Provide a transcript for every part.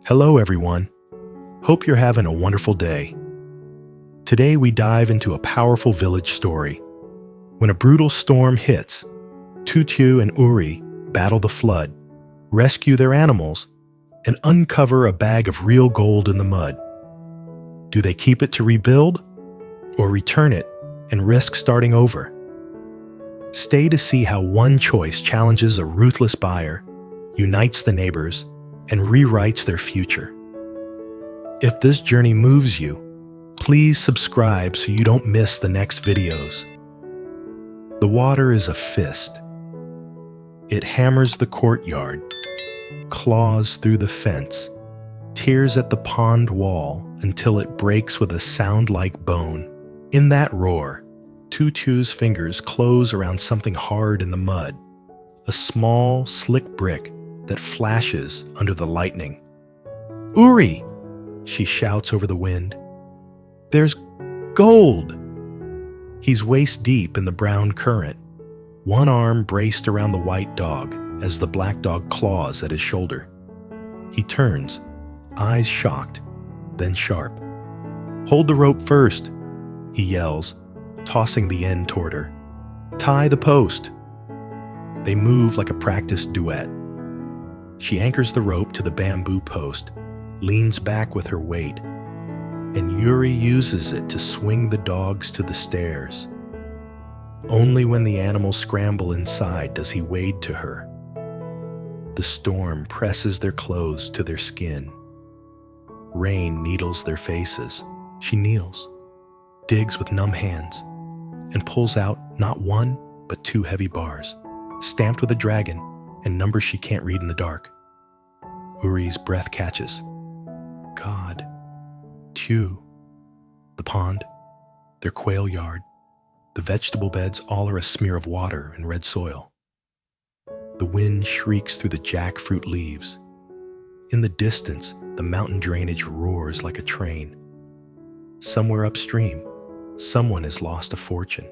Hello, everyone. Hope you're having a wonderful day. Today, we dive into a powerful village story. When a brutal storm hits, Tieu and Uri battle the flood, rescue their animals, and uncover a bag of real gold in the mud. Do they keep it to rebuild, or return it and risk starting over? Stay to see how one choice challenges a ruthless buyer, unites the neighbors, and rewrites their future. If this journey moves you, please subscribe so you don't miss the next videos. The water is a fist. It hammers the courtyard, claws through the fence, tears at the pond wall until it breaks with a sound like bone. In that roar, Tieu's fingers close around something hard in the mud, a small, slick brick that flashes under the lightning. "Uri!" she shouts over the wind. "There's gold!" He's waist deep in the brown current, one arm braced around the white dog as the black dog claws at his shoulder. He turns, eyes shocked, then sharp. "Hold the rope first," he yells, tossing the end toward her. "Tie the post." They move like a practiced duet. She anchors the rope to the bamboo post, leans back with her weight, and Uri uses it to swing the dogs to the stairs. Only when the animals scramble inside does he wade to her. The storm presses their clothes to their skin. Rain needles their faces. She kneels, digs with numb hands, and pulls out not one, but two heavy bars, stamped with a dragon and numbers she can't read in the dark. Uri's breath catches. God. Tieu. The pond, their quail yard, the vegetable beds all are a smear of water and red soil. The wind shrieks through the jackfruit leaves. In the distance, the mountain drainage roars like a train. Somewhere upstream, someone has lost a fortune.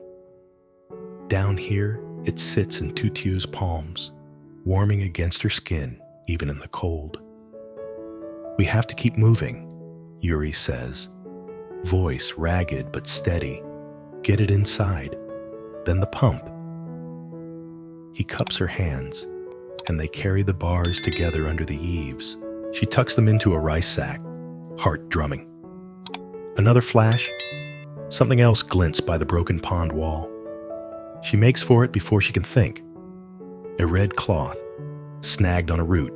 Down here, it sits in Tieu's palms, warming against her skin, even in the cold. "We have to keep moving," Uri says, voice ragged but steady. "Get it inside, then the pump." He cups her hands, and they carry the bars together under the eaves. She tucks them into a rice sack, heart drumming. Another flash, something else glints by the broken pond wall. She makes for it before she can think. A red cloth, snagged on a root.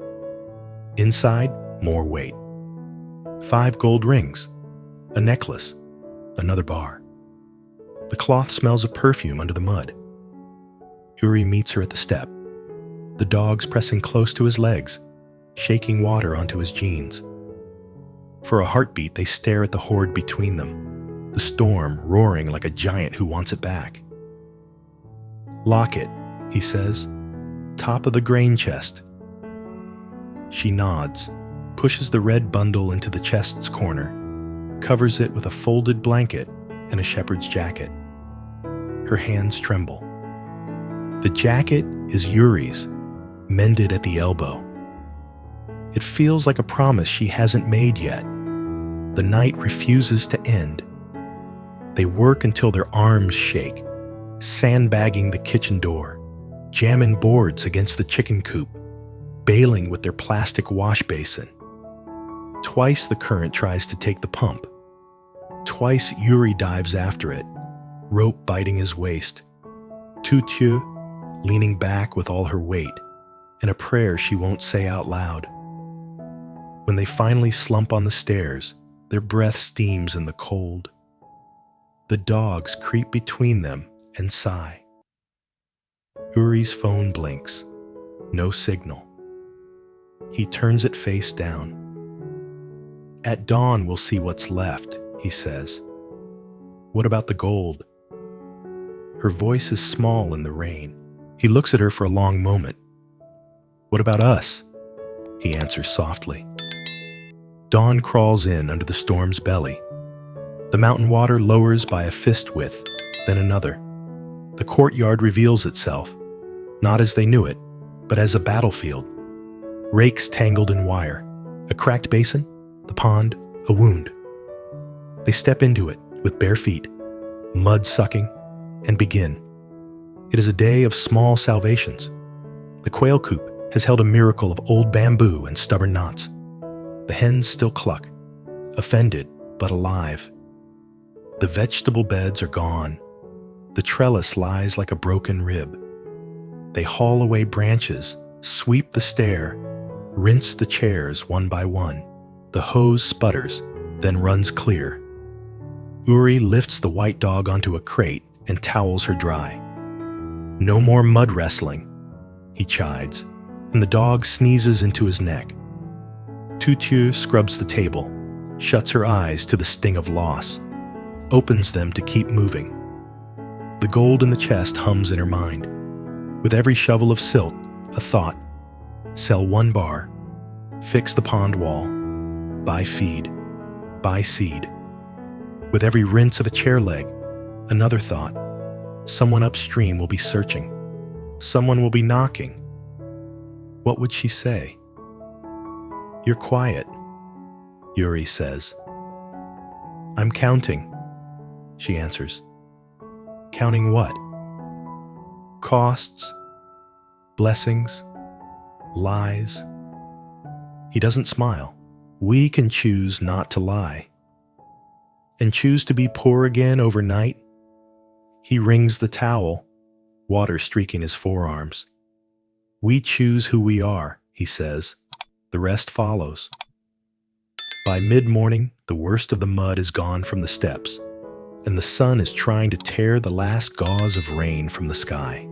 Inside, more weight. 5 gold rings, a necklace, another bar. The cloth smells of perfume under the mud. Uri meets her at the step, the dogs pressing close to his legs, shaking water onto his jeans. For a heartbeat, they stare at the horde between them, the storm roaring like a giant who wants it back. "Lock it," he says. "Top of the grain chest." She nods, pushes the red bundle into the chest's corner, covers it with a folded blanket and a shepherd's jacket. Her hands tremble. The jacket is Uri's, mended at the elbow. It feels like a promise she hasn't made yet. The night refuses to end. They work until their arms shake, sandbagging the kitchen door, jamming boards against the chicken coop, bailing with their plastic wash basin. Twice the current tries to take the pump. Twice Uri dives after it, rope biting his waist. Tieu leaning back with all her weight, and a prayer she won't say out loud. When they finally slump on the stairs, their breath steams in the cold. The dogs creep between them and sigh. Uri's phone blinks. No signal. He turns it face down. "At dawn we'll see what's left," he says. "What about the gold?" Her voice is small in the rain. He looks at her for a long moment. "What about us?" he answers softly. Dawn crawls in under the storm's belly. The mountain water lowers by a fist width, then another. The courtyard reveals itself, not as they knew it, but as a battlefield. Rakes tangled in wire, A cracked basin, the pond, a wound. They step into it with bare feet, mud sucking, and begin. It is a day of small salvations. The quail coop has held a miracle of old bamboo and stubborn knots. The hens still cluck, offended but alive. The vegetable beds are gone. The trellis lies like a broken rib. They haul away branches, sweep the stair, rinse the chairs one by one. The hose sputters, then runs clear. Uri lifts the white dog onto a crate and towels her dry. No more mud wrestling, he chides, and the dog sneezes into his neck. Tu Tieu scrubs the table, shuts her eyes to the sting of loss, opens them to keep moving. The gold in the chest hums in her mind. With every shovel of silt, a thought. Sell 1 bar, fix the pond wall, buy feed, buy seed. With every rinse of a chair leg, another thought. Someone upstream will be searching. Someone will be knocking. What would she say? You're quiet, Uri says. I'm counting, she answers. Counting what? Costs, blessings, lies. He doesn't smile. We can choose not to lie. And choose to be poor again overnight. He wrings the towel, water streaking his forearms. We choose who we are, he says. The rest follows. By mid-morning, the worst of the mud is gone from the steps, and the sun is trying to tear the last gauze of rain from the sky.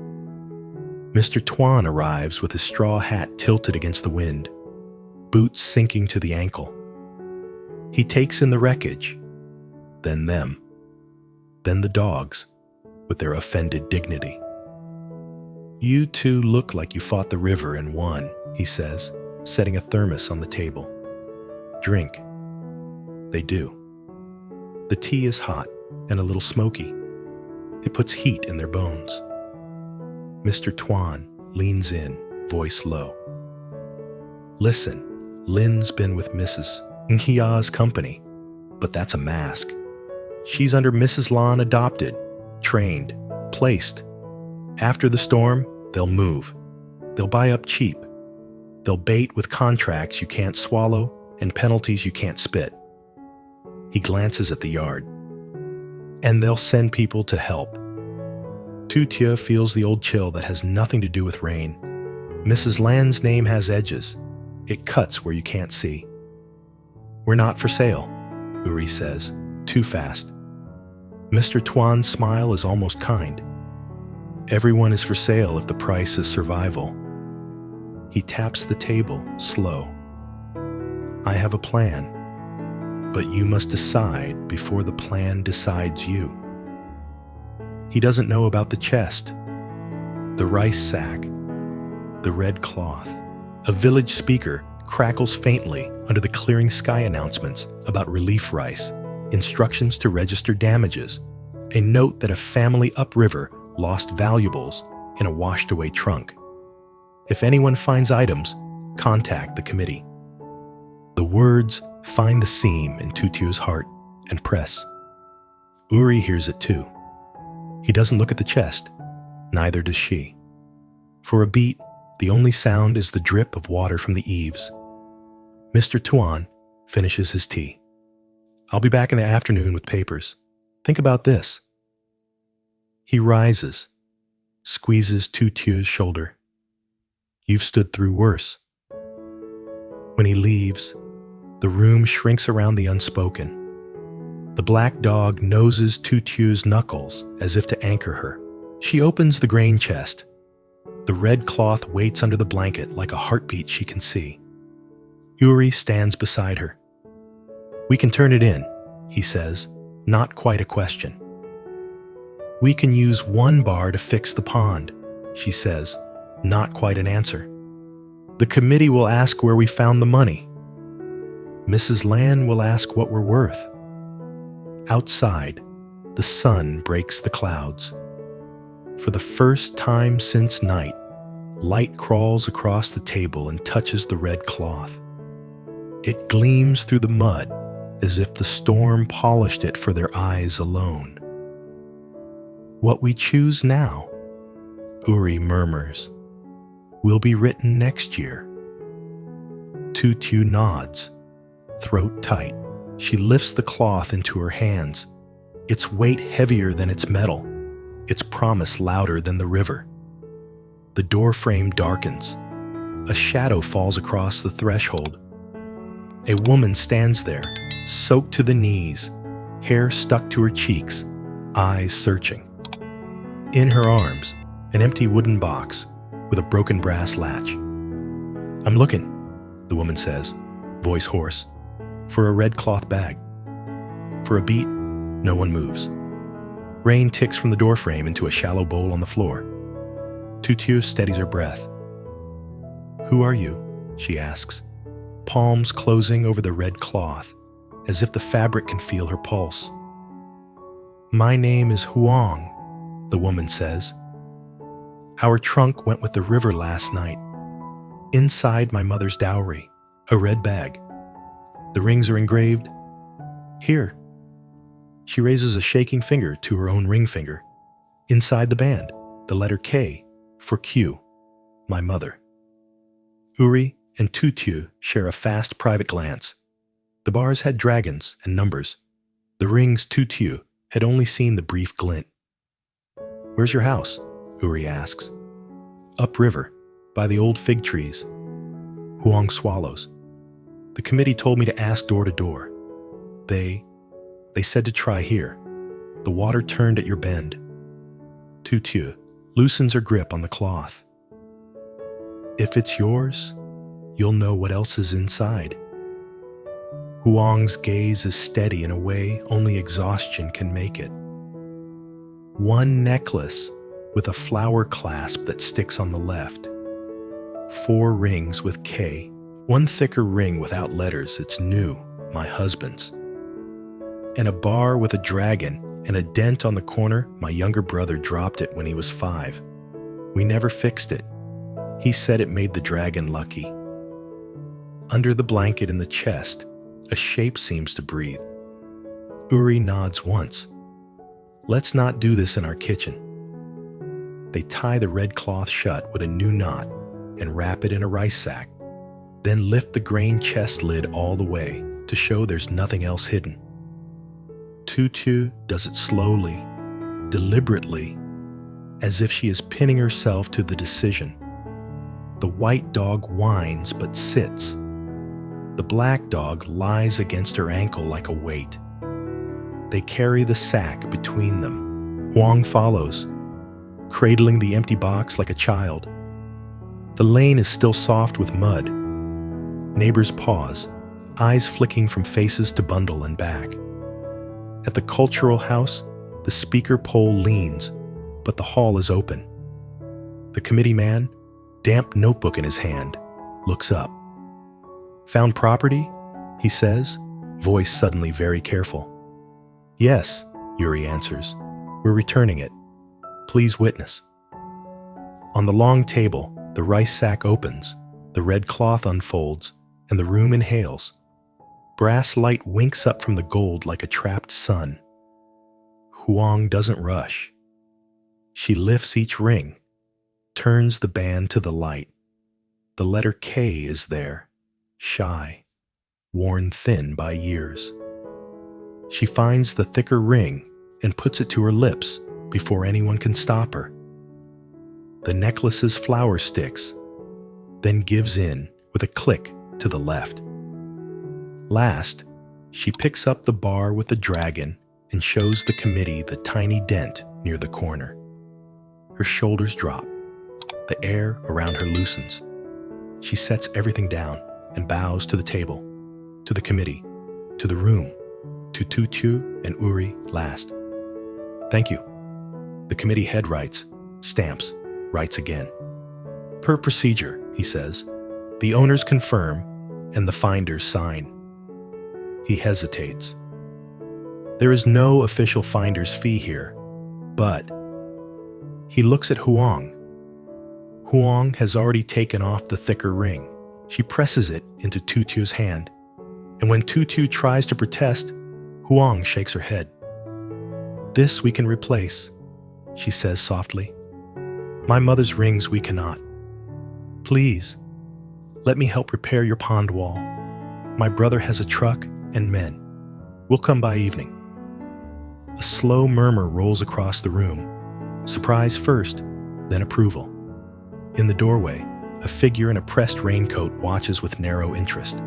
Mr. Tuan arrives with his straw hat tilted against the wind, boots sinking to the ankle. He takes in the wreckage, then them, then the dogs, with their offended dignity. You two look like you fought the river and won, he says, setting a thermos on the table. Drink. They do. The tea is hot and a little smoky. It puts heat in their bones. Mr. Tuan leans in, voice low. Listen, Lin's been with Mrs. Nghia's company, but that's a mask. She's under Mrs. Lan adopted, trained, placed. After the storm, they'll move. They'll buy up cheap. They'll bait with contracts you can't swallow and penalties you can't spit. He glances at the yard. And they'll send people to help. Tu Tieu feels the old chill that has nothing to do with rain. Mrs. Lan's name has edges. It cuts where you can't see. We're not for sale, Uri says, too fast. Mr. Tuan's smile is almost kind. Everyone is for sale if the price is survival. He taps the table, slow. I have a plan, but you must decide before the plan decides you. He doesn't know about the chest, the rice sack, the red cloth. A village speaker crackles faintly under the clearing sky announcements about relief rice, instructions to register damages, a note that a family upriver lost valuables in a washed-away trunk. If anyone finds items, contact the committee. The words find the seam in Tu Tieu's heart and press. Uri hears it too. He doesn't look at the chest, neither does she. For a beat, the only sound is the drip of water from the eaves. Mr. Tuan finishes his tea. I'll be back in the afternoon with papers. Think about this. He rises, squeezes Tu Tieu's shoulder. You've stood through worse. When he leaves, the room shrinks around the unspoken. The black dog noses Tu Tieu's knuckles as if to anchor her. She opens the grain chest. The red cloth waits under the blanket like a heartbeat she can see. Uri stands beside her. We can turn it in, he says, not quite a question. We can use 1 bar to fix the pond, she says, not quite an answer. The committee will ask where we found the money. Mrs. Lan will ask what we're worth. Outside, the sun breaks the clouds. For the first time since night, light crawls across the table and touches the red cloth. It gleams through the mud as if the storm polished it for their eyes alone. What we choose now, Uri murmurs, will be written next year. Tu Tieu nods, throat tight. She lifts the cloth into her hands, its weight heavier than its metal, its promise louder than the river. The door frame darkens. A shadow falls across the threshold. A woman stands there, soaked to the knees, hair stuck to her cheeks, eyes searching. In her arms, an empty wooden box with a broken brass latch. "I'm looking," the woman says, voice hoarse, "for a red cloth bag." For a beat, no one moves. Rain ticks from the doorframe into a shallow bowl on the floor. Tu Tieu steadies her breath. "Who are you?" she asks, palms closing over the red cloth, as if the fabric can feel her pulse. "My name is Huang," the woman says. "Our trunk went with the river last night. Inside my mother's dowry, a red bag. The rings are engraved. Here." She raises a shaking finger to her own ring finger. Inside the band, the letter K for Q, my mother. Uri and Tu Tieu share a fast private glance. The bars had dragons and numbers. The rings Tu Tieu had only seen the brief glint. "Where's your house?" Uri asks. "Upriver, by the old fig trees." Huang swallows. "The committee told me to ask door to door. They said to try here. The water turned at your bend." Tu Tieu loosens her grip on the cloth. "If it's yours, you'll know what else is inside." Huang's gaze is steady in a way only exhaustion can make it. One necklace with a flower clasp that sticks on the left. 4 rings with K. One thicker ring without letters, it's new, my husband's. And a bar with a dragon and a dent on the corner, my younger brother dropped it when he was 5. We never fixed it. He said it made the dragon lucky. Under the blanket in the chest, a shape seems to breathe. Uri nods once. "Let's not do this in our kitchen." They tie the red cloth shut with a new knot and wrap it in a rice sack, then lift the grain chest lid all the way to show there's nothing else hidden. Tu Tieu does it slowly, deliberately, as if she is pinning herself to the decision. The white dog whines but sits. The black dog lies against her ankle like a weight. They carry the sack between them. Huang follows, cradling the empty box like a child. The lane is still soft with mud. Neighbors pause, eyes flicking from faces to bundle and back. At the cultural house, the speaker pole leans, but the hall is open. The committee man, damp notebook in his hand, looks up. "Found property?" he says, voice suddenly very careful. "Yes," Uri answers. "We're returning it. Please witness." On the long table, the rice sack opens, the red cloth unfolds, and the room inhales. Brass light winks up from the gold like a trapped sun. Huang doesn't rush. She lifts each ring, turns the band to the light. The letter K is there, shy, worn thin by years. She finds the thicker ring and puts it to her lips before anyone can stop her. The necklace's flower sticks, then gives in with a click to the left. Last, she picks up the bar with the dragon and shows the committee the tiny dent near the corner. Her shoulders drop. The air around her loosens. She sets everything down and bows to the table, to the committee, to the room, to Tu Tieu and Uri last. "Thank you." The committee head writes, stamps, writes again. "Per procedure," he says. "The owners confirm and the finders sign." He hesitates. There is no official finder's fee here, but he looks at Huang. Huang has already taken off the thicker ring. She presses it into Tu Tieu's hand. And when Tu Tieu tries to protest, Huang shakes her head. "This we can replace," she says softly. "My mother's rings we cannot. Please, let me help repair your pond wall. My brother has a truck and men. We'll come by evening." A slow murmur rolls across the room. Surprise first, then approval. In the doorway, a figure in a pressed raincoat watches with narrow interest.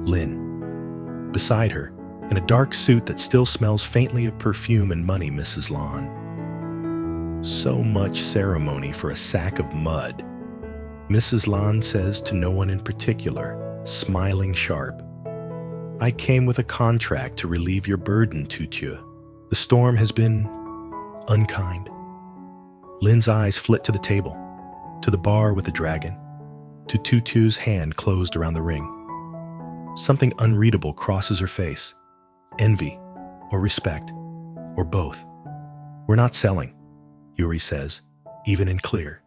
Lin. Beside her, in a dark suit that still smells faintly of perfume and money, Mrs. Lan. "So much ceremony for a sack of mud," Mrs. Lan says to no one in particular, smiling sharp. "I came with a contract to relieve your burden, Tu Tieu. The storm has been unkind." Lin's eyes flit to the table, to the bar with the dragon, to Tu Tieu's hand closed around the ring. Something unreadable crosses her face. Envy, or respect, or both. "We're not selling," Uri says, even and clear.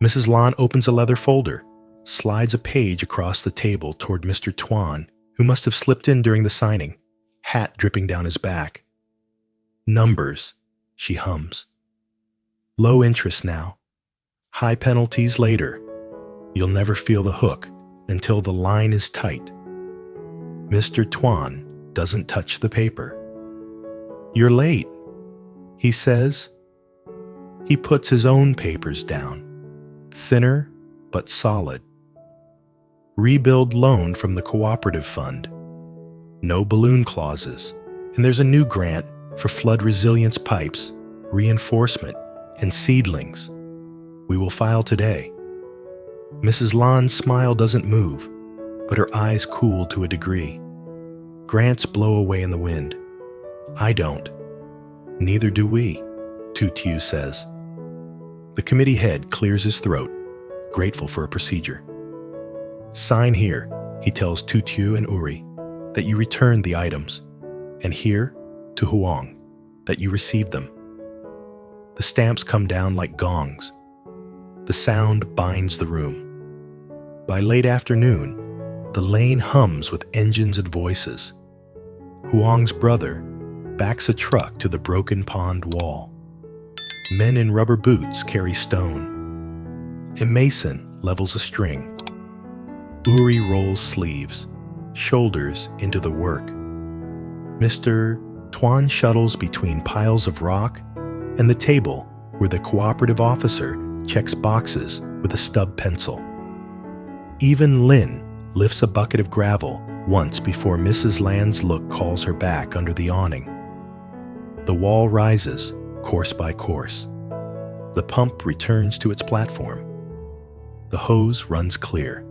Mrs. Lan opens a leather folder, slides a page across the table toward Mr. Tuan, who must have slipped in during the signing, hat dripping down his back. "Numbers," she hums. "Low interest now. High penalties later. You'll never feel the hook until the line is tight." Mr. Tuan doesn't touch the paper. "You're late," he says. He puts his own papers down, thinner but solid. Rebuild loan from the cooperative fund. No balloon clauses, and there's a new grant for flood resilience pipes, reinforcement, and seedlings. We will file today. Mrs. Lan's smile doesn't move, but her eyes cool to a degree. Grants blow away in the wind. "I don't. Neither do we," Tu Tieu says. The committee head clears his throat, grateful for a procedure. "Sign here," he tells Tu Tieu and Uri, "that you returned the items, and here, to Huang, that you received them." The stamps come down like gongs. The sound binds the room. By late afternoon, the lane hums with engines and voices. Huang's brother backs a truck to the broken pond wall. Men in rubber boots carry stone. A mason levels a string. Uri rolls sleeves, shoulders into the work. Mr. Tuan shuttles between piles of rock and the table where the cooperative officer checks boxes with a stub pencil. Even Lin lifts a bucket of gravel once before Mrs. Lan's look calls her back under the awning. The wall rises, course by course. The pump returns to its platform. The hose runs clear.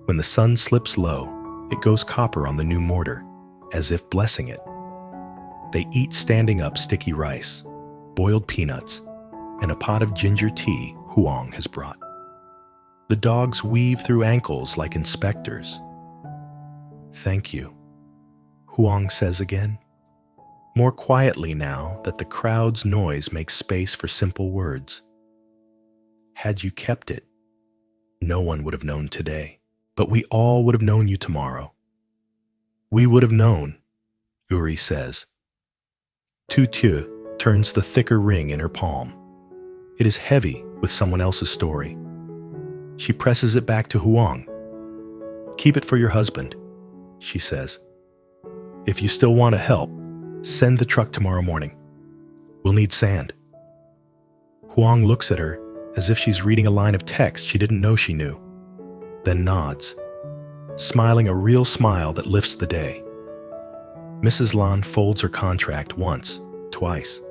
When the sun slips low, it goes copper on the new mortar, as if blessing it. They eat standing up sticky rice, boiled peanuts, and a pot of ginger tea Huang has brought. The dogs weave through ankles like inspectors. "Thank you," Huang says again, more quietly now that the crowd's noise makes space for simple words. "Had you kept it, no one would have known today, but we all would have known you tomorrow." "We would have known," Uri says. Tu Tieu turns the thicker ring in her palm. It is heavy with someone else's story. She presses it back to Huang. "Keep it for your husband," she says. "If you still want to help, send the truck tomorrow morning. We'll need sand." Huang looks at her as if she's reading a line of text she didn't know she knew, then nods, smiling a real smile that lifts the day. Mrs. Lan folds her contract once, twice.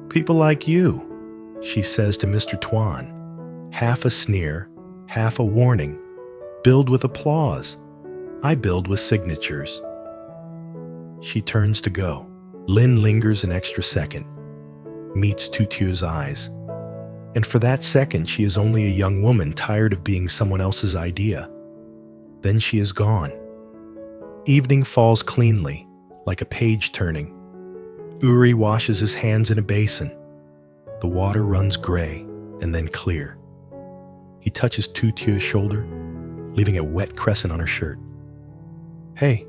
"People like you," she says to Mr. Tuan, half a sneer, half a warning, "build with applause. I build with signatures." She turns to go. Lin lingers an extra second, meets Tu Tieu's eyes. And for that second, she is only a young woman tired of being someone else's idea. Then she is gone. Evening falls cleanly, like a page turning. Uri washes his hands in a basin. The water runs gray and then clear. He touches Tu Tieu's shoulder, leaving a wet crescent on her shirt. Hey,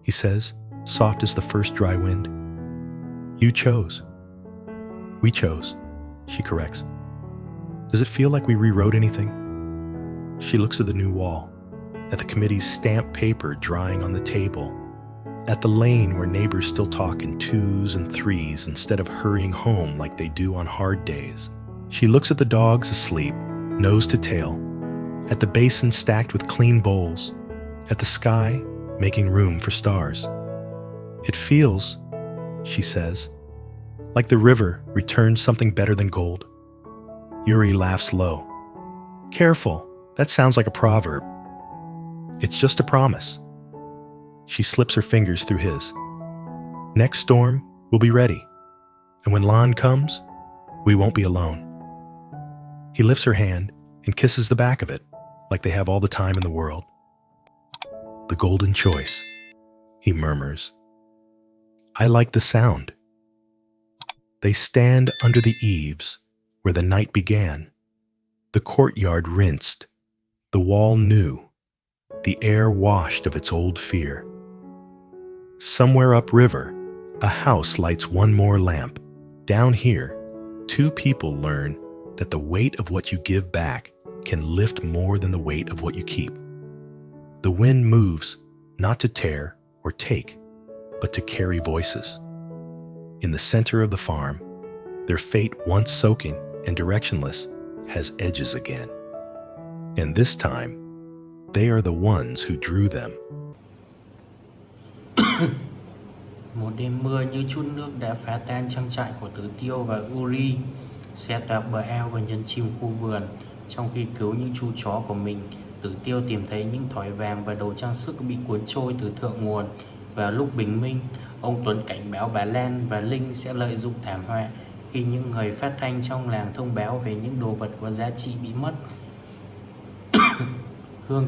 he says, soft as the first dry wind. You chose. We chose, she corrects. Does it feel like we rewrote anything? She looks at the new wall, at the committee's stamped paper drying on the table, at the lane where neighbors still talk in twos and threes instead of hurrying home like they do on hard days. She looks at the dogs asleep, nose to tail, at the basin stacked with clean bowls, at the sky making room for stars. It feels, she says, like the river returned something better than gold. Uri laughs low. Careful, that sounds like a proverb. It's just a promise. She slips her fingers through his. Next storm, we'll be ready. And when Lan comes, we won't be alone. He lifts her hand and kisses the back of it, like they have all the time in the world. The golden choice, he murmurs. I like the sound. They stand under the eaves where the night began. The courtyard rinsed, the wall new, the air washed of its old fear. Somewhere upriver, a house lights one more lamp. Down here, two people learn that the weight of what you give back can lift more than the weight of what you keep. The wind moves, not to tear or take, but to carry voices. In the center of the farm, their fate once soaking and directionless has edges again. And this time, they are the ones who drew them. Một đêm mưa như chút nước đã phá tan trang trại của Tứ Tiêu và Uri, xe toạc bờ ao và nhấn chìm khu vườn. Trong khi cứu những chú chó của mình, Tứ Tiêu tìm thấy những thỏi vàng và đồ trang sức bị cuốn trôi từ thượng nguồn. Vào lúc bình minh, ông Tuấn cảnh báo bà Lan và Linh sẽ lợi dụng thảm họa khi những người phát thanh trong làng thông báo về những đồ vật có giá trị bị mất. Hương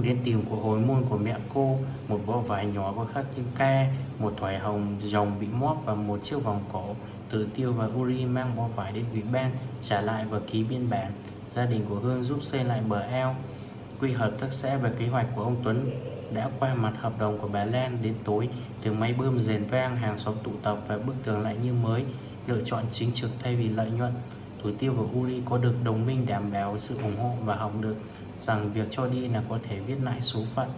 đến tìm của hồi môn của mẹ cô, một bó vải nhỏ có khắc chữ K, một thỏi hồng rồng bị móp và một chiếc vòng cổ. Tứ Tiêu và Uri mang bó vải đến ủy ban, trả lại và ký biên bản. Gia đình của Hương giúp xây lại bờ ao. Quỹ hợp tác xã và kế hoạch của ông Tuấn đã qua mặt hợp đồng của bà Lan. Đến tối, tiếng máy bơm rền vang, hàng xóm tụ tập và bức tường lại như mới, lựa chọn chính trực thay vì lợi nhuận. Tứ Tiêu và Uri có được đồng minh đảm bảo sự ủng hộ và học được rằng việc cho đi là có thể viết lại số phận.